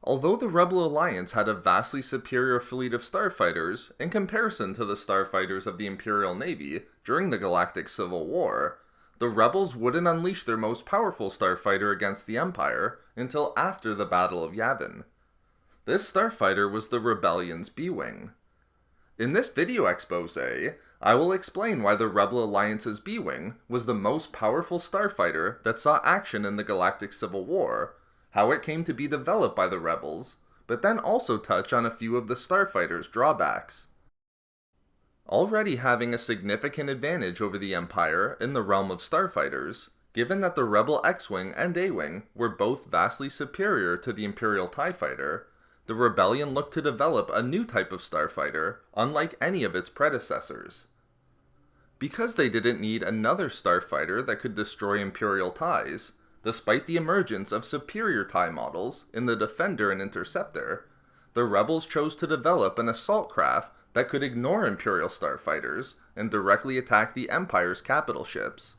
Although the Rebel Alliance had a vastly superior fleet of starfighters in comparison to the starfighters of the Imperial Navy during the Galactic Civil War, the Rebels wouldn't unleash their most powerful starfighter against the Empire until after the Battle of Yavin. This starfighter was the Rebellion's B-Wing. In this video expose, I will explain why the Rebel Alliance's B-Wing was the most powerful starfighter that saw action in the Galactic Civil War, how it came to be developed by the Rebels, but then also touch on a few of the starfighter's drawbacks. Already having a significant advantage over the Empire in the realm of starfighters, given that the Rebel X-Wing and A-Wing were both vastly superior to the Imperial TIE Fighter, the Rebellion looked to develop a new type of starfighter, unlike any of its predecessors. Because they didn't need another starfighter that could destroy Imperial TIEs, despite the emergence of superior TIE models in the Defender and Interceptor, the Rebels chose to develop an assault craft that could ignore Imperial starfighters and directly attack the Empire's capital ships.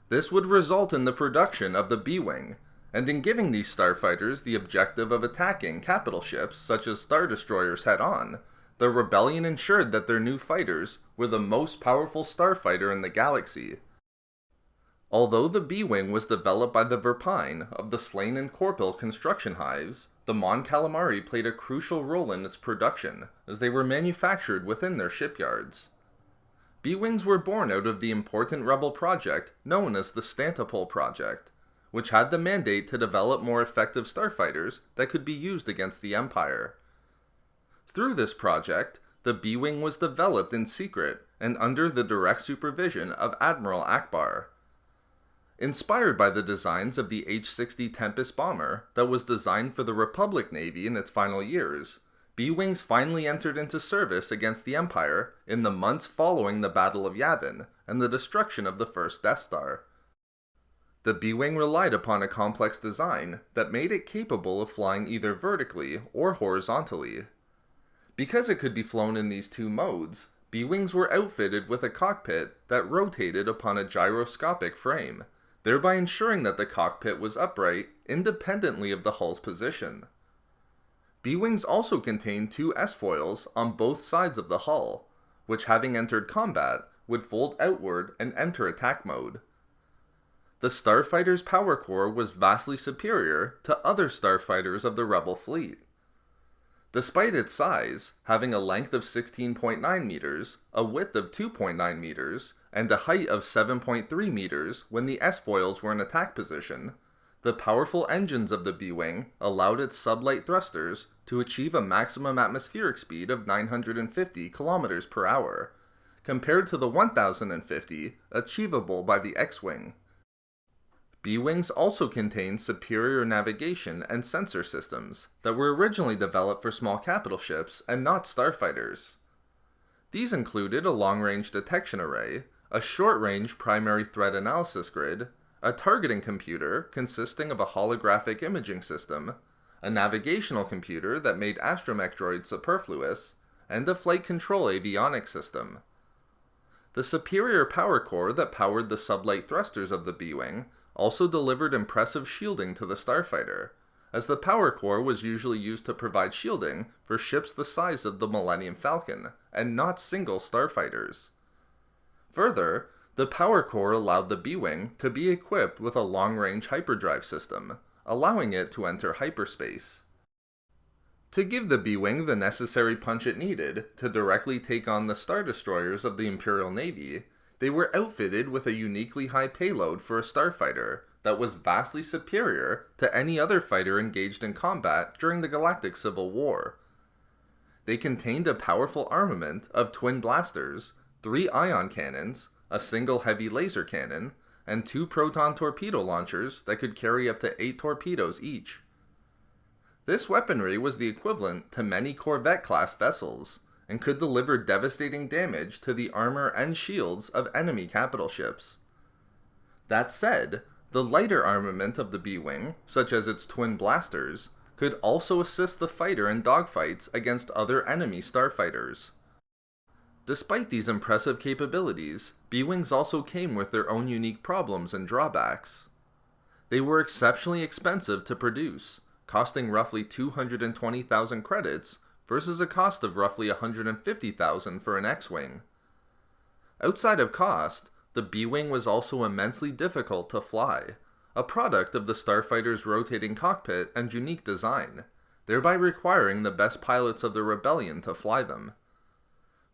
This would result in the production of the B-Wing, and in giving these starfighters the objective of attacking capital ships such as Star Destroyers head-on, the Rebellion ensured that their new fighters were the most powerful starfighter in the galaxy. Although the B-Wing was developed by the Verpine of the Slain and Corpel construction hives, the Mon Calamari played a crucial role in its production, as they were manufactured within their shipyards. B-Wings were born out of the important Rebel project known as the Stantopol Project, which had the mandate to develop more effective starfighters that could be used against the Empire. Through this project, the B-Wing was developed in secret and under the direct supervision of Admiral Akbar. Inspired by the designs of the H-60 Tempest bomber that was designed for the Republic Navy in its final years, B-Wings finally entered into service against the Empire in the months following the Battle of Yavin and the destruction of the first Death Star. The B-Wing relied upon a complex design that made it capable of flying either vertically or horizontally. Because it could be flown in these two modes, B-Wings were outfitted with a cockpit that rotated upon a gyroscopic frame, thereby ensuring that the cockpit was upright independently of the hull's position. B-Wings also contained two S-foils on both sides of the hull, which having entered combat, would fold outward and enter attack mode. The starfighter's power core was vastly superior to other starfighters of the Rebel fleet. Despite its size, having a length of 16.9 meters, a width of 2.9 meters, and a height of 7.3 meters when the S-foils were in attack position, the powerful engines of the B-Wing allowed its sublight thrusters to achieve a maximum atmospheric speed of 950 km per hour, compared to the 1050 achievable by the X-Wing. B-Wings also contained superior navigation and sensor systems that were originally developed for small capital ships and not starfighters. These included a long-range detection array, a short-range primary threat analysis grid, a targeting computer consisting of a holographic imaging system, a navigational computer that made astromech droids superfluous, and a flight control avionics system. The superior power core that powered the sublight thrusters of the B-Wing also delivered impressive shielding to the starfighter, as the power core was usually used to provide shielding for ships the size of the Millennium Falcon, and not single starfighters. Further, the power core allowed the B-Wing to be equipped with a long-range hyperdrive system, allowing it to enter hyperspace. To give the B-Wing the necessary punch it needed to directly take on the Star Destroyers of the Imperial Navy, they were outfitted with a uniquely high payload for a starfighter that was vastly superior to any other fighter engaged in combat during the Galactic Civil War. They contained a powerful armament of twin blasters, 3 ion cannons, a single heavy laser cannon, and 2 proton torpedo launchers that could carry up to 8 torpedoes each. This weaponry was the equivalent to many Corvette-class vessels, and could deliver devastating damage to the armor and shields of enemy capital ships. That said, the lighter armament of the B-Wing, such as its twin blasters, could also assist the fighter in dogfights against other enemy starfighters. Despite these impressive capabilities, B-Wings also came with their own unique problems and drawbacks. They were exceptionally expensive to produce, costing roughly 220,000 credits versus a cost of roughly 150,000 for an X-Wing. Outside of cost, the B-Wing was also immensely difficult to fly, a product of the Starfighter's rotating cockpit and unique design, thereby requiring the best pilots of the Rebellion to fly them.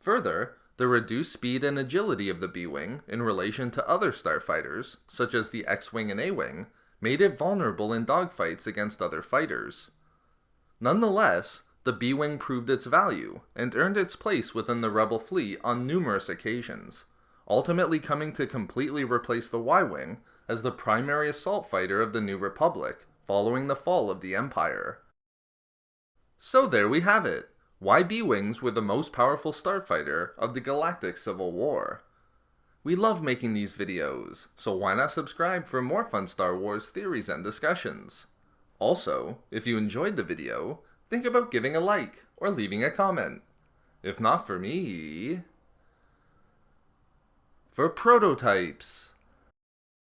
Further, the reduced speed and agility of the B-Wing in relation to other starfighters, such as the X-Wing and A-Wing, made it vulnerable in dogfights against other fighters. Nonetheless, the B-Wing proved its value and earned its place within the Rebel fleet on numerous occasions, ultimately coming to completely replace the Y-Wing as the primary assault fighter of the New Republic following the fall of the Empire. So there we have it. Why B-Wings were the most powerful starfighter of the Galactic Civil War. We love making these videos, so why not subscribe for more fun Star Wars theories and discussions? Also, if you enjoyed the video, think about giving a like or leaving a comment. If not for me, for prototypes.